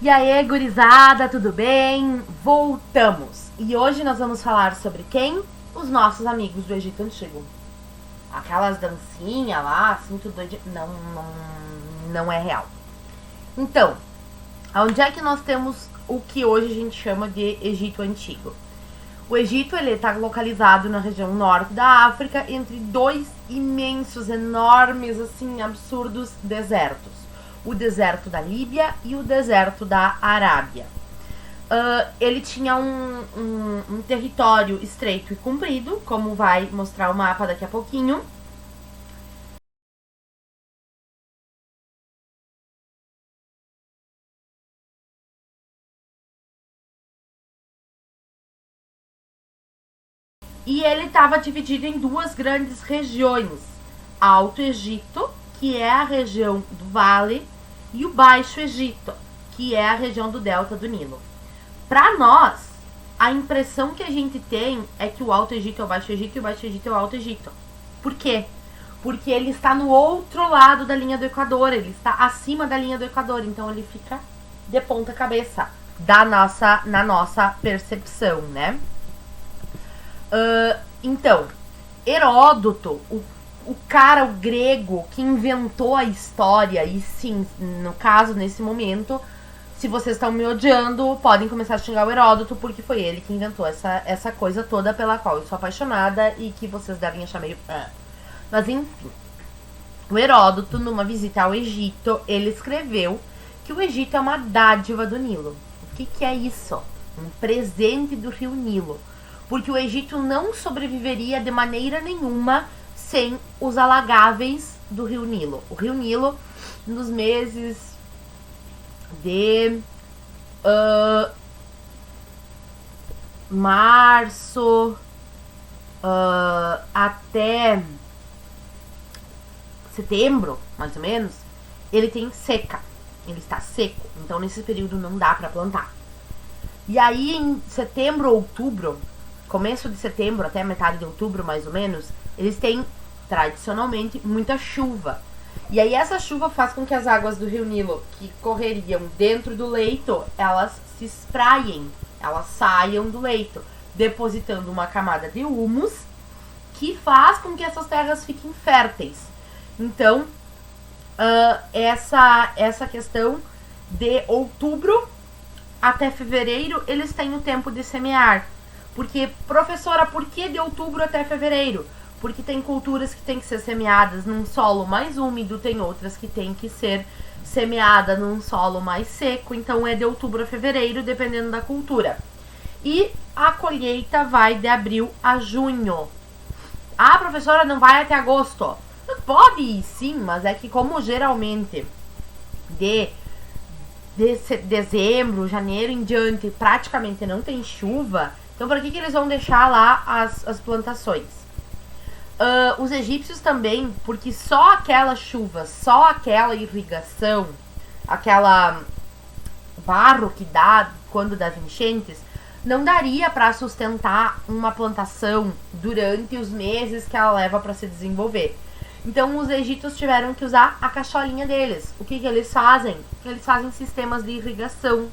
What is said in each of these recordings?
E aí, gurizada, tudo bem? Voltamos! E hoje nós vamos falar sobre quem? Os nossos amigos do Egito Antigo. Aquelas dancinhas lá, assim, tudo doido. Não é real. Então, onde é que nós temos o que hoje a gente chama de Egito Antigo? O Egito, ele está localizado na região norte da África, entre dois imensos, enormes, assim, absurdos desertos. O deserto da Líbia e o deserto da Arábia. Ele tinha um território estreito e comprido, como vai mostrar o mapa daqui a pouquinho. E ele estava dividido em duas grandes regiões. Alto Egito, que é a região do Vale, e o Baixo Egito, que é a região do delta do Nilo. Para nós, a impressão que a gente tem é que o Alto Egito é o Baixo Egito e o Baixo Egito é o Alto Egito. Por quê? Porque ele está no outro lado da linha do Equador, ele está acima da linha do Equador, então ele fica de ponta cabeça na nossa percepção, né? Então, Heródoto, o cara, o grego, que inventou a história, e sim, no caso, nesse momento, se vocês estão me odiando, podem começar a xingar o Heródoto, porque foi ele que inventou essa coisa toda pela qual eu sou apaixonada e que vocês devem achar meio... Mas enfim, o Heródoto, numa visita ao Egito, ele escreveu que o Egito é uma dádiva do Nilo. O que é isso? Um presente do rio Nilo. Porque o Egito não sobreviveria de maneira nenhuma sem os alagáveis do rio Nilo. O rio Nilo, nos meses de março até setembro, mais ou menos, ele tem seca. Ele está seco. Então, nesse período não dá para plantar. E aí, em setembro, outubro, começo de setembro até metade de outubro, mais ou menos, eles têm, tradicionalmente, muita chuva. E aí essa chuva faz com que as águas do rio Nilo, que correriam dentro do leito, elas se espraiem, elas saiam do leito, depositando uma camada de humus, que faz com que essas terras fiquem férteis. Então, essa questão de outubro até fevereiro, eles têm o tempo de semear. Porque, professora, por que de outubro até fevereiro? Porque tem culturas que tem que ser semeadas num solo mais úmido, tem outras que tem que ser semeada num solo mais seco, então é de outubro a fevereiro, dependendo da cultura. E a colheita vai de abril a junho. Ah, professora, não vai até agosto? Pode ir, sim, mas é que como geralmente de dezembro, janeiro em diante, praticamente não tem chuva, então para que eles vão deixar lá as plantações? Os egípcios também, porque só aquela chuva, só aquela irrigação, aquela barro que dá quando das enchentes, não daria para sustentar uma plantação durante os meses que ela leva para se desenvolver. Então os egípcios tiveram que usar a cacholinha deles. O que eles fazem? Eles fazem sistemas de irrigação,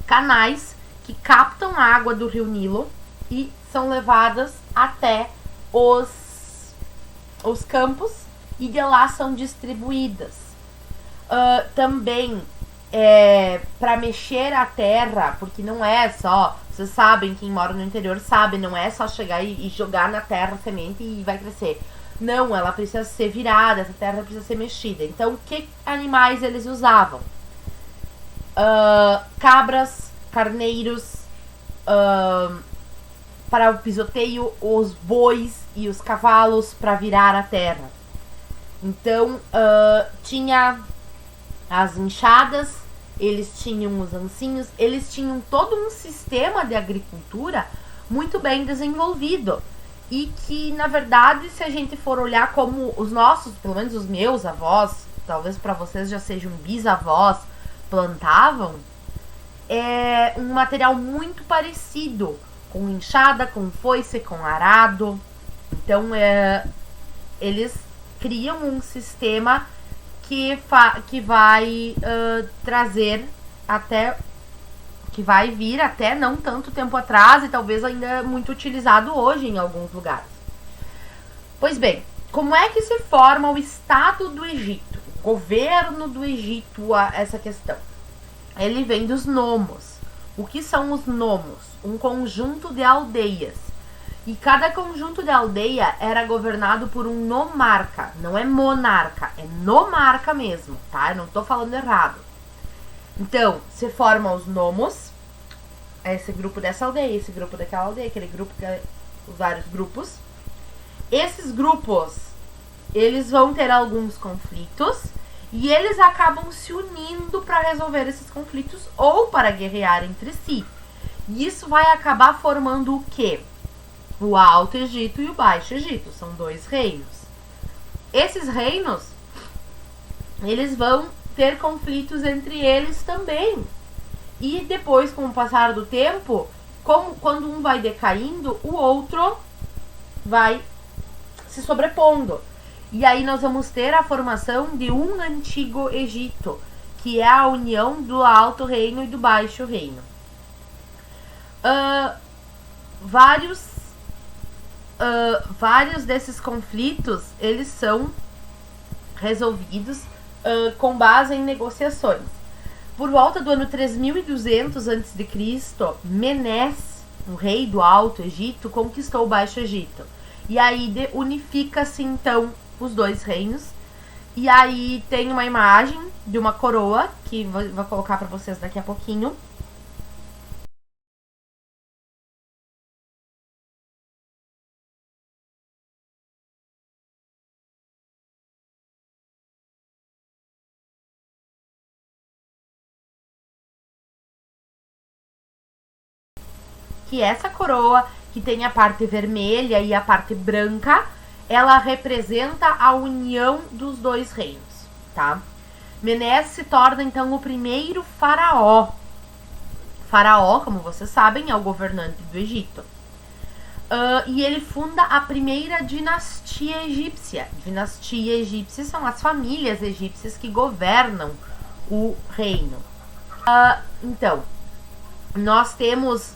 canais que captam a água do rio Nilo e são levadas até os campos e de lá são distribuídas. Também para mexer a terra, porque não é só, vocês sabem, quem mora no interior sabe, não é só chegar e jogar na terra a semente e vai crescer. Não, ela precisa ser virada, essa terra precisa ser mexida. Então, que animais eles usavam? Cabras, carneiros, para o pisoteio, os bois e os cavalos para virar a terra. Então, tinha as enxadas, eles tinham os ancinhos, eles tinham todo um sistema de agricultura muito bem desenvolvido. E que, na verdade, se a gente for olhar como os nossos, pelo menos os meus avós, talvez para vocês já sejam bisavós, plantavam, é um material muito parecido, com enxada, com foice, com arado. Então, eles criam um sistema que vai trazer até que vai vir até não tanto tempo atrás e talvez ainda muito utilizado hoje em alguns lugares. Pois bem, como é que se forma o Estado do Egito? O governo do Egito, essa questão. Ele vem dos nomos. O que são os nomos? Um conjunto de aldeias. E cada conjunto de aldeia era governado por um nomarca. Não é monarca, é nomarca mesmo, tá? Eu não tô falando errado. Então, se formam os nomos, esse grupo dessa aldeia, esse grupo daquela aldeia, aquele grupo, os vários grupos. Esses grupos, eles vão ter alguns conflitos e eles acabam se unindo para resolver esses conflitos ou para guerrear entre si. E isso vai acabar formando o quê? O Alto Egito e o Baixo Egito. São dois reinos. Esses reinos, eles vão ter conflitos entre eles também. E depois, com o passar do tempo, quando um vai decaindo, o outro vai se sobrepondo. E aí nós vamos ter a formação de um antigo Egito, que é a união do Alto Reino e do Baixo Reino. Vários desses conflitos, eles são resolvidos com base em negociações. Por volta do ano 3200 a.C., Menes, o rei do Alto Egito, conquistou o Baixo Egito. E aí unifica-se então os dois reinos. E aí tem uma imagem de uma coroa, que vou colocar para vocês daqui a pouquinho. Que essa coroa, que tem a parte vermelha e a parte branca, ela representa a união dos dois reinos, tá? Menes se torna então o primeiro faraó. Faraó, como vocês sabem, é o governante do Egito. E ele funda a primeira dinastia egípcia. Dinastia egípcia são as famílias egípcias que governam o reino. Então, nós temos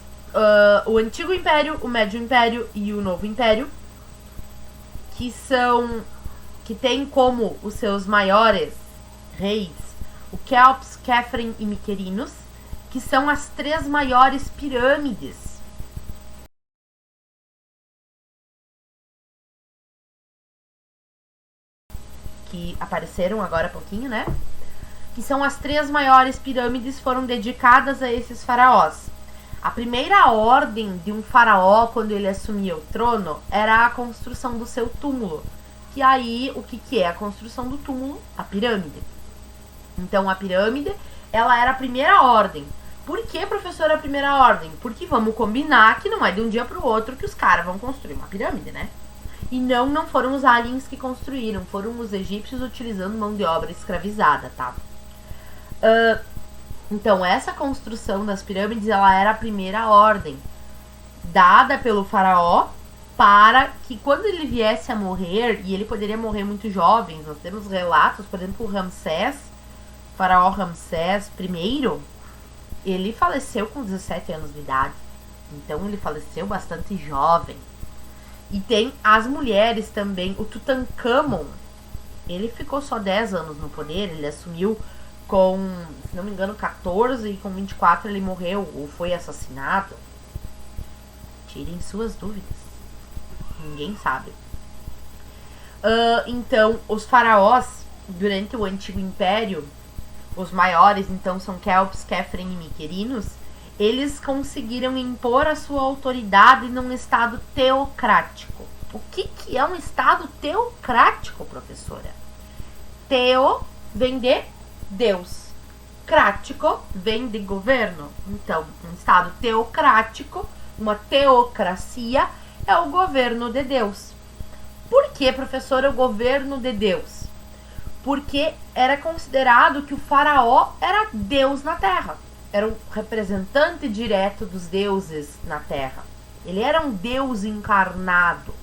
o Antigo Império, o Médio Império e o Novo Império, que tem como os seus maiores reis o Kelps, Khafre e Mycerinus, que são as três maiores pirâmides que apareceram agora há pouquinho, né? Que são as três maiores pirâmides, foram dedicadas a esses faraós. A primeira ordem de um faraó, quando ele assumia o trono, era a construção do seu túmulo. Que aí, o que é a construção do túmulo? A pirâmide. Então, a pirâmide, ela era a primeira ordem. Por que, professora, a primeira ordem? Porque vamos combinar que não é de um dia para o outro que os caras vão construir uma pirâmide, né? E não foram os aliens que construíram, foram os egípcios utilizando mão de obra escravizada, tá? Então, essa construção das pirâmides, ela era a primeira ordem dada pelo faraó para que quando ele viesse a morrer, e ele poderia morrer muito jovem, nós temos relatos, por exemplo, Ramsés, faraó Ramsés I, ele faleceu com 17 anos de idade. Então, ele faleceu bastante jovem. E tem as mulheres também, o Tutankhamon, ele ficou só 10 anos no poder, ele assumiu com, se não me engano, 14 e com 24 ele morreu ou foi assassinado. Tirem suas dúvidas. Ninguém sabe. Então, os faraós, durante o Antigo Império, os maiores, então, são Kelps, Khafre e Mycerinus, eles conseguiram impor a sua autoridade num estado teocrático. O que é um estado teocrático, professora? Teo vem de Deus. Crático vem de governo. Então, um estado teocrático, uma teocracia, é o governo de Deus. Por que, professora, o governo de Deus? Porque era considerado que o faraó era Deus na terra. Era um representante direto dos deuses na terra. Ele era um deus encarnado.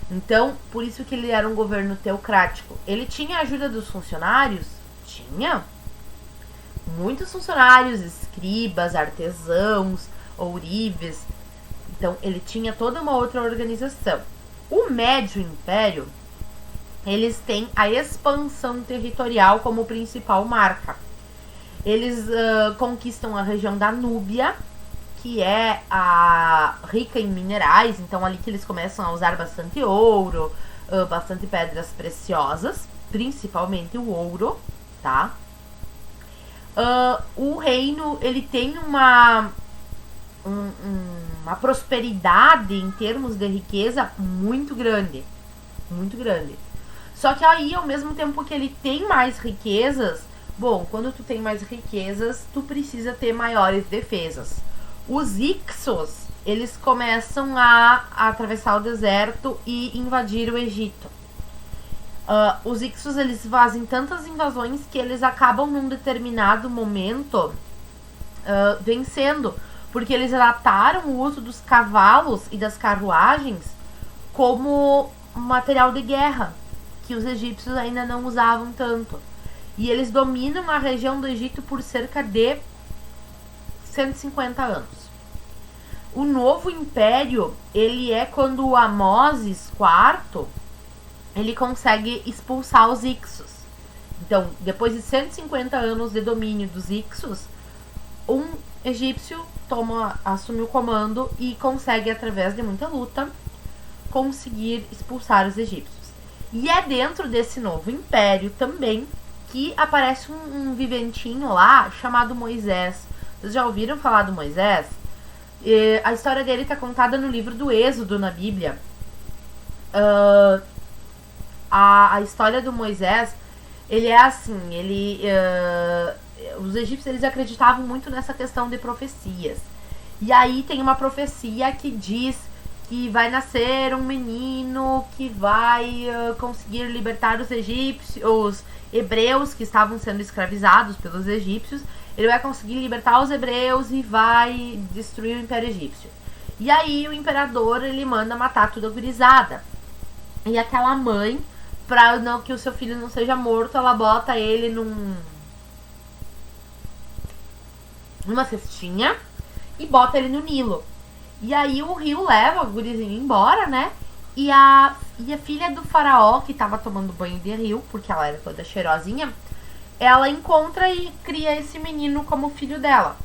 Então, por isso que ele era um governo teocrático. Ele tinha a ajuda dos funcionários? Tinha. muitos funcionários, escribas, artesãos, ourives. Então ele tinha toda uma outra organização. O Médio Império, eles têm a expansão territorial como principal marca. Eles conquistam a região da Núbia, que é rica em minerais, então ali que eles começam a usar bastante ouro, bastante pedras preciosas, principalmente o ouro, tá? O reino, ele tem uma prosperidade em termos de riqueza muito grande, muito grande. Só que aí, ao mesmo tempo que ele tem mais riquezas, bom, quando tu tem mais riquezas, tu precisa ter maiores defesas. Os Ixos, eles começam a atravessar o deserto e invadir o Egito. Os Ixos, eles fazem tantas invasões que eles acabam num determinado momento vencendo, porque eles adaptaram o uso dos cavalos e das carruagens como material de guerra, que os egípcios ainda não usavam tanto. E eles dominam a região do Egito por cerca de 150 anos. O novo império, ele é quando o Amoses IV, ele consegue expulsar os Ixos. Então, depois de 150 anos de domínio dos Ixos, um egípcio assume o comando e consegue, através de muita luta, conseguir expulsar os egípcios. E é dentro desse novo império também que aparece um viventinho lá chamado Moisés. Vocês já ouviram falar do Moisés? A história dele está contada no livro do Êxodo, na Bíblia. A história do Moisés, ele é assim, os egípcios, eles acreditavam muito nessa questão de profecias. E aí tem uma profecia que diz que vai nascer um menino que vai conseguir libertar os hebreus que estavam sendo escravizados pelos egípcios. Ele vai conseguir libertar os hebreus e vai destruir o Império Egípcio. E aí o imperador, ele manda matar toda a gurizada. E aquela mãe, para não que o seu filho não seja morto, ela bota ele numa cestinha e bota ele no Nilo. E aí o rio leva o gurizinho embora, né? E a filha do faraó, que tava tomando banho de rio, porque ela era toda cheirosinha, ela encontra e cria esse menino como filho dela.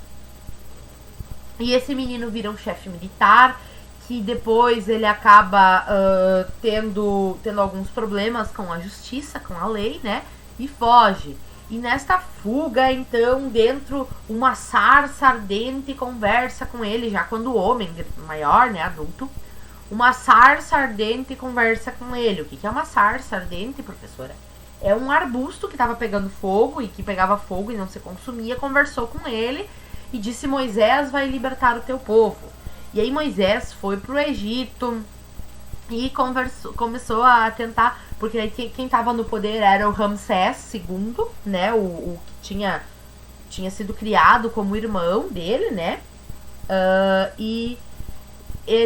E esse menino vira um chefe militar, que depois ele acaba tendo alguns problemas com a justiça, com a lei, né? E foge. E nesta fuga, então, dentro, uma sarça ardente conversa com ele, já quando o homem maior, né, adulto, uma sarça ardente conversa com ele. O que é uma sarça ardente, professora? É um arbusto que estava pegando fogo e que pegava fogo e não se consumia, conversou com ele e disse: Moisés vai libertar o teu povo. E aí Moisés foi pro Egito e começou a tentar, porque aí quem estava no poder era o Ramsés II, né, o que tinha sido criado como irmão dele, né, e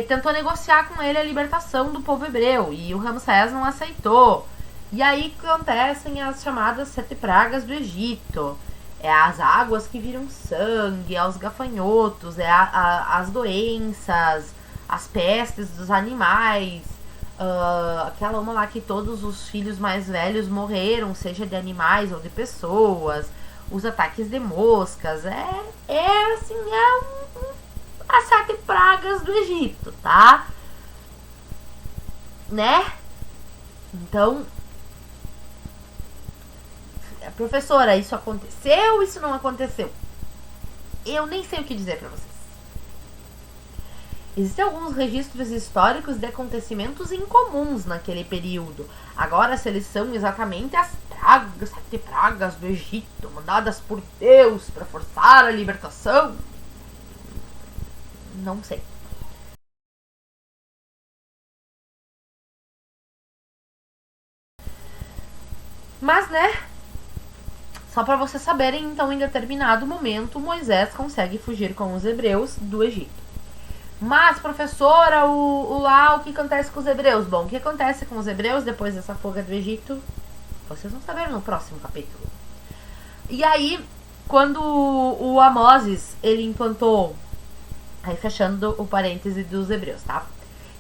tentou negociar com ele a libertação do povo hebreu, e o Ramsés não aceitou. E aí acontecem as chamadas 7 pragas do Egito. É as águas que viram sangue, é os gafanhotos, é as doenças, as pestes dos animais, aquela uma lá que todos os filhos mais velhos morreram, seja de animais ou de pessoas, os ataques de moscas, as 7 pragas do Egito, tá? Né? Então, professora, isso aconteceu ou isso não aconteceu? Eu nem sei o que dizer pra vocês. Existem alguns registros históricos de acontecimentos incomuns naquele período. Agora, se eles são exatamente as 7 pragas do Egito, mandadas por Deus para forçar a libertação, não sei. Mas, né, só para vocês saberem, então, em determinado momento, Moisés consegue fugir com os hebreus do Egito. Mas, professora, o que acontece com os hebreus? Bom, o que acontece com os hebreus depois dessa fuga do Egito, vocês vão saber no próximo capítulo. E aí, Quando o Amoses, ele implantou, aí fechando o parêntese dos hebreus, tá?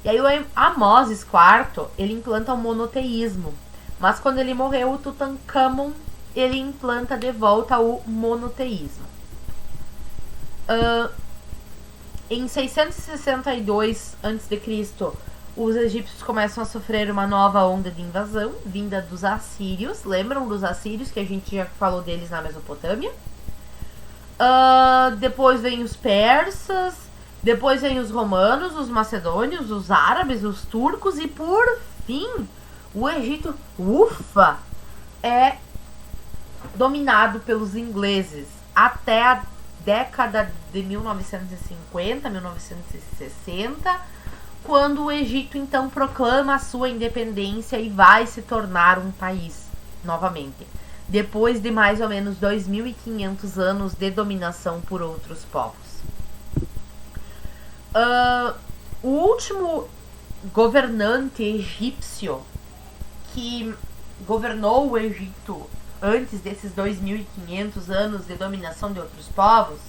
E aí o Amoses IV, ele implanta o monoteísmo. Mas quando ele morreu, o Tutankhamon, ele implanta de volta o monoteísmo. Em 662 a.C., os egípcios começam a sofrer uma nova onda de invasão, vinda dos assírios. Lembram dos assírios, que a gente já falou deles na Mesopotâmia? Depois vem os persas, depois vem os romanos, os macedônios, os árabes, os turcos e, por fim, o Egito, é dominado pelos ingleses até a década de 1950, 1960, quando o Egito então proclama a sua independência e vai se tornar um país novamente, depois de mais ou menos 2.500 anos de dominação por outros povos. O último governante egípcio que governou o Egito antes desses 2.500 anos de dominação de outros povos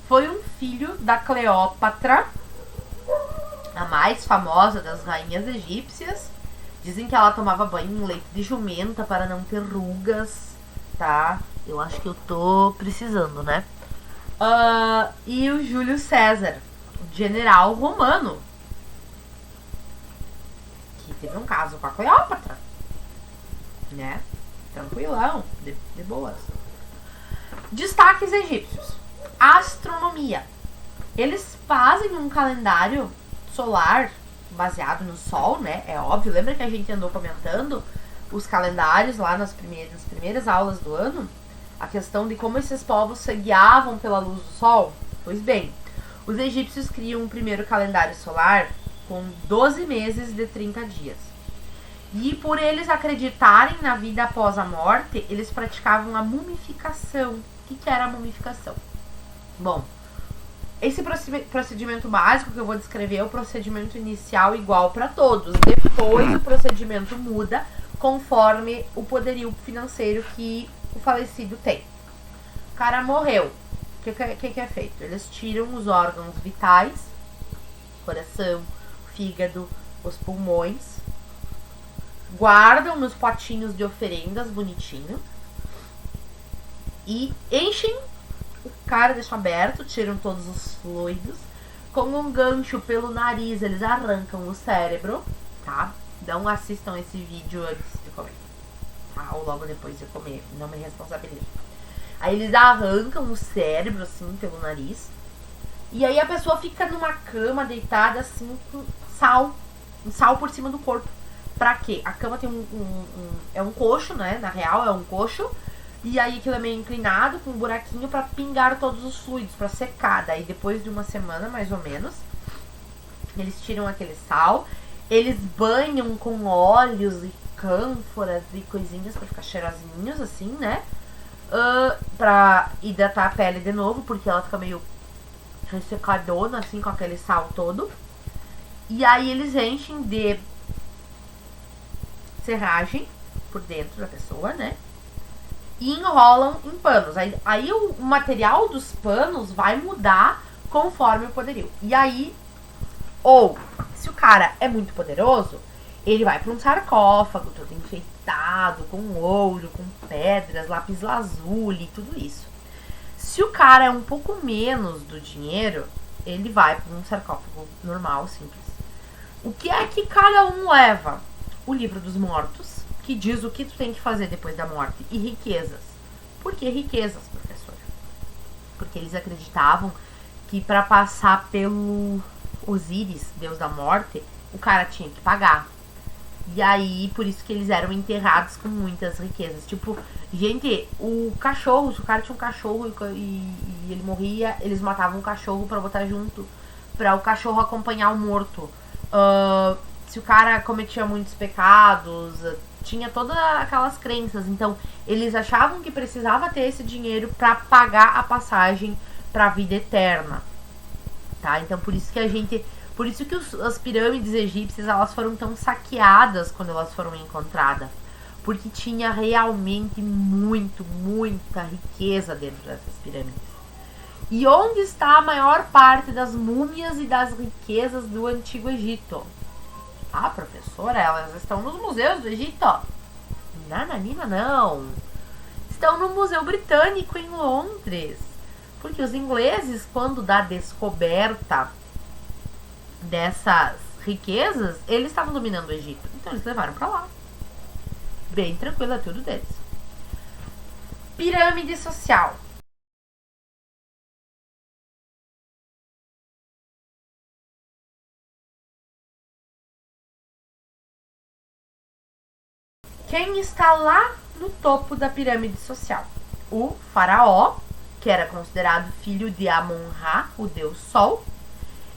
foi um filho da Cleópatra, a mais famosa das rainhas egípcias. Dizem que ela tomava banho em leite de jumenta para não ter rugas, tá? Eu acho que eu tô precisando, né? E o Júlio César, o general romano, que teve um caso com a Cleópatra, né? Tranquilão, de boas. Destaques egípcios. Astronomia. Eles fazem um calendário solar baseado no Sol, né? É óbvio. Lembra que a gente andou comentando os calendários lá nas primeiras aulas do ano? A questão de como esses povos se guiavam pela luz do Sol? Pois bem, os egípcios criam um primeiro calendário solar com 12 meses de 30 dias. E por eles acreditarem na vida após a morte, eles praticavam a mumificação. O que era a mumificação? Bom, esse procedimento básico que eu vou descrever é o procedimento inicial igual para todos. Depois o procedimento muda conforme o poderio financeiro que o falecido tem. O cara morreu. O que é feito? Eles tiram os órgãos vitais, coração, fígado, os pulmões, guardam nos potinhos de oferendas bonitinho e enchem o cara, deixam aberto, tiram todos os fluidos, com um gancho pelo nariz eles arrancam o cérebro, tá? Não assistam esse vídeo antes de comer, tá? Ou logo depois de comer, não me responsabilizo. Aí eles arrancam o cérebro assim pelo nariz e aí a pessoa fica numa cama deitada assim com um sal por cima do corpo. Pra quê? A cama tem é um coxo, né? Na real é um coxo. E aí aquilo é meio inclinado, com um buraquinho pra pingar todos os fluidos, pra secar. Daí depois de uma semana, mais ou menos, eles tiram aquele sal. Eles banham com óleos e cânforas e coisinhas pra ficar cheirosinhos, assim, né? Pra hidratar a pele de novo, porque ela fica meio ressecadona, assim, com aquele sal todo. E aí eles enchem de serragem por dentro da pessoa, né? E enrolam em panos. Aí o material dos panos vai mudar conforme o poderio. E aí, ou se o cara é muito poderoso, ele vai para um sarcófago todo enfeitado, com ouro, com pedras, lápis lazuli e tudo isso. Se o cara é um pouco menos do dinheiro, ele vai para um sarcófago normal, simples. O que é que cada um leva? O livro dos mortos, que diz o que tu tem que fazer depois da morte, e riquezas. Por que riquezas, professora? Porque eles acreditavam que para passar pelo Osíris, deus da morte, o cara tinha que pagar. E aí, por isso que eles eram enterrados com muitas riquezas. Tipo, gente, o cachorro, se o cara tinha um cachorro e ele morria, eles matavam o cachorro pra botar junto, pra o cachorro acompanhar o morto. Se o cara cometia muitos pecados, tinha todas aquelas crenças. Então, eles achavam que precisava ter esse dinheiro pra pagar a passagem pra vida eterna, tá? Então, por isso que as pirâmides egípcias, elas foram tão saqueadas quando elas foram encontradas. porque tinha realmente muita riqueza dentro dessas pirâmides. E onde está a maior parte das múmias e das riquezas do Antigo Egito? Ah, professora, elas estão nos museus do Egito. Nananina, não. Estão no Museu Britânico em Londres. Porque os ingleses, quando da descoberta dessas riquezas, eles estavam dominando o Egito. Então eles levaram pra lá. Bem tranquilo, é tudo deles. Pirâmide social. Quem está lá no topo da pirâmide social? O faraó, que era considerado filho de Amon-Ra, o deus Sol,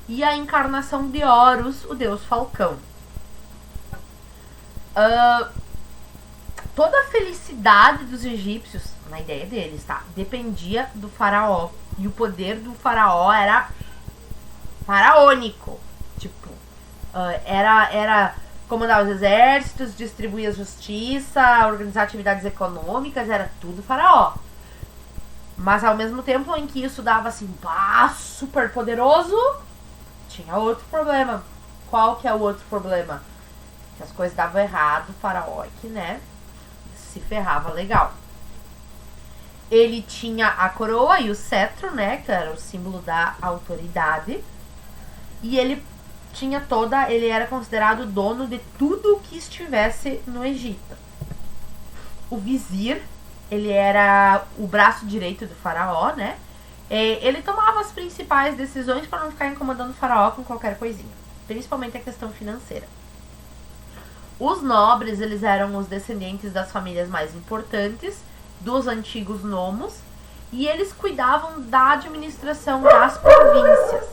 e a encarnação de Horus, o deus Falcão. Toda a felicidade dos egípcios, na ideia deles, tá, dependia do faraó. E o poder do faraó era faraônico. Tipo, era comandar os exércitos, distribuir a justiça, organizar atividades econômicas, era tudo faraó. Mas ao mesmo tempo em que isso dava assim, pá, super poderoso, tinha outro problema. Qual que é o outro problema? Que as coisas davam errado, o faraó que, né, se ferrava legal. Ele tinha a coroa e o cetro, né, que era o símbolo da autoridade. E ele tinha ele era considerado dono de tudo que estivesse no Egito. O vizir, ele era o braço direito do faraó, né? Ele tomava as principais decisões para não ficar incomodando o faraó com qualquer coisinha, principalmente a questão financeira. Os nobres, eles eram os descendentes das famílias mais importantes, dos antigos nomos, e eles cuidavam da administração das províncias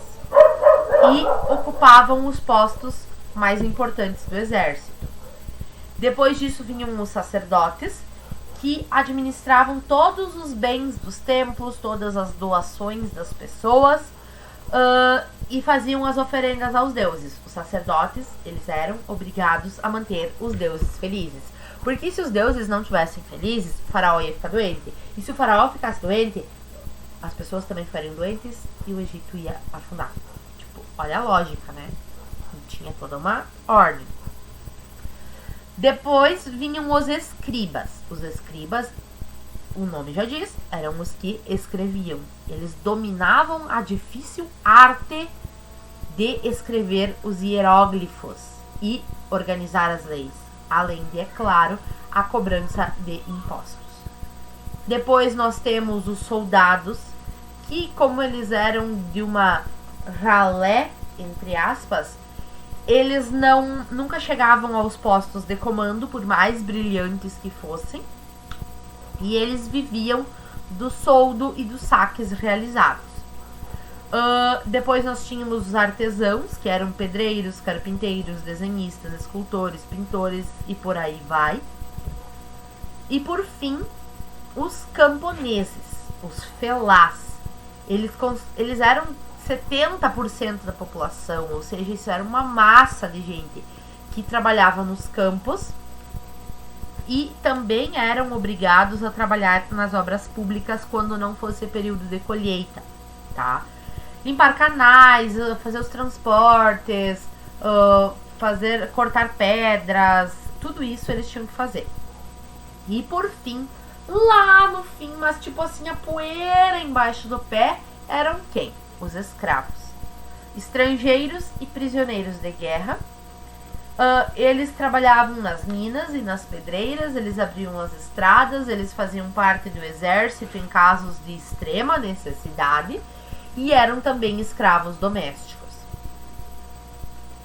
e ocupavam os postos mais importantes do exército. Depois disso vinham os sacerdotes, que administravam todos os bens dos templos, todas as doações das pessoas, e faziam as oferendas aos deuses. Os sacerdotes, eles eram obrigados a manter os deuses felizes. Porque se os deuses não estivessem felizes, o faraó ia ficar doente. E se o faraó ficasse doente, as pessoas também ficariam doentes e o Egito ia afundar. Tipo, olha a lógica, né? Tinha toda uma ordem. Depois vinham os escribas. Os escribas, o nome já diz, eram os que escreviam. Eles dominavam a difícil arte de escrever os hieróglifos e organizar as leis, além de, é claro, a cobrança de impostos. Depois nós temos os soldados, que como eles eram de uma ralé, entre aspas, eles nunca chegavam aos postos de comando, por mais brilhantes que fossem, e eles viviam do soldo e dos saques realizados. Depois nós tínhamos os artesãos, que eram pedreiros, carpinteiros, desenhistas, escultores, pintores e por aí vai. E por fim, os camponeses, os felás. Eles eram 70% da população, ou seja, isso era uma massa de gente que trabalhava nos campos e também eram obrigados a trabalhar nas obras públicas quando não fosse período de colheita, tá? Limpar canais, fazer os transportes, cortar pedras, tudo isso eles tinham que fazer. E por fim, lá no fim, mas tipo assim, a poeira embaixo do pé, eram quem? Os escravos, estrangeiros e prisioneiros de guerra. Eles trabalhavam nas minas e nas pedreiras, eles abriam as estradas, eles faziam parte do exército em casos de extrema necessidade e eram também escravos domésticos.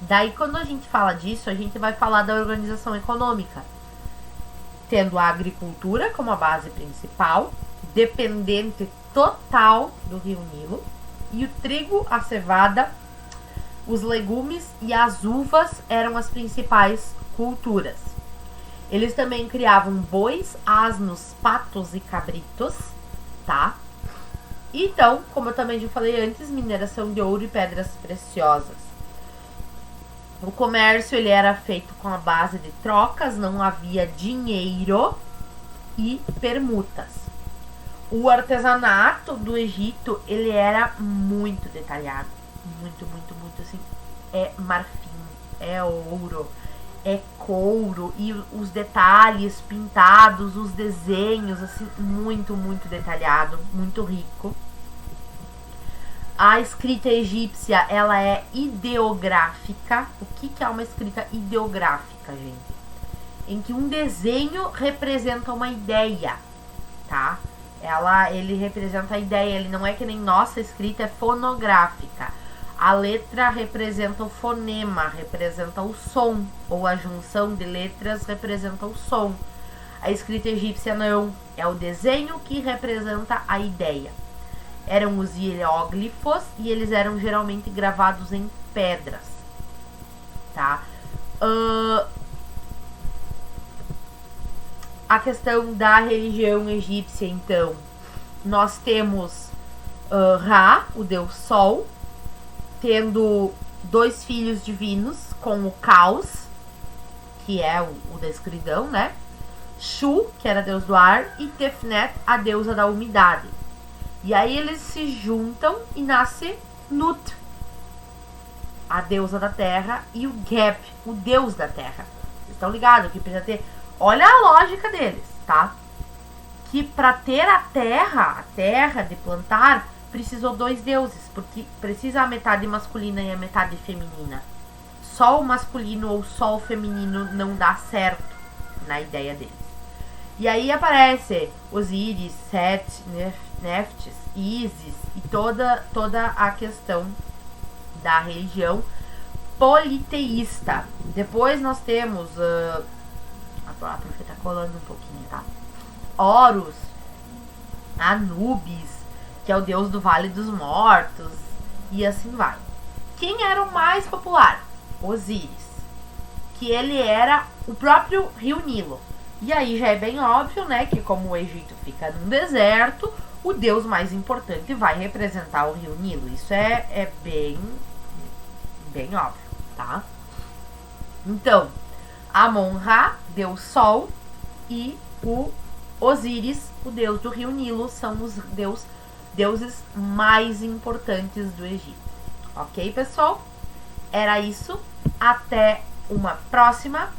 Daí, quando a gente fala disso, a gente vai falar da organização econômica, tendo a agricultura como a base principal, dependente total do Rio Nilo, e o trigo, a cevada, os legumes e as uvas eram as principais culturas. Eles também criavam bois, asnos, patos e cabritos, tá? Então, como eu também já falei antes, mineração de ouro e pedras preciosas. O comércio ele era feito com a base de trocas, não havia dinheiro e permutas. O artesanato do Egito, ele era muito detalhado, muito assim, é marfim, é ouro, é couro, e os detalhes pintados, os desenhos, assim, muito detalhado, muito rico. A escrita egípcia, ela é ideográfica. O que é uma escrita ideográfica, gente? Em que um desenho representa uma ideia, tá? Ele representa a ideia, ele não é que nem nossa escrita é fonográfica. A letra representa o fonema, representa o som, ou a junção de letras representa o som. A escrita egípcia não, é o desenho que representa a ideia. Eram os hieróglifos e eles eram geralmente gravados em pedras, tá? A questão da religião egípcia, então, nós temos Ra, o deus Sol, tendo 2 filhos divinos com o caos, que é o da escuridão, né? Shu, que era deus do ar, e Tefnet, a deusa da umidade. E aí eles se juntam e nasce Nut, a deusa da terra, e o Geb, o deus da terra. Vocês estão ligados que precisa ter... Olha a lógica deles, tá? Que para ter a terra de plantar, precisou 2 deuses, porque precisa a metade masculina e a metade feminina. Só o masculino ou só o feminino não dá certo na ideia deles. E aí aparece Osíris, Set, Neftis, Ísis e toda a questão da religião politeísta. Depois nós temos a profeta colando um pouquinho, tá? Horus, Anubis, que é o deus do Vale dos Mortos, e assim vai. Quem era o mais popular? Osíris, que ele era o próprio rio Nilo. E aí já é bem óbvio, né, que como o Egito fica num deserto, o deus mais importante vai representar o rio Nilo. Isso é bem óbvio, tá? Então, Amon-Ra, deus Sol, e o Osíris, o deus do rio Nilo, são os deuses mais importantes do Egito. Ok, pessoal? Era isso. Até uma próxima.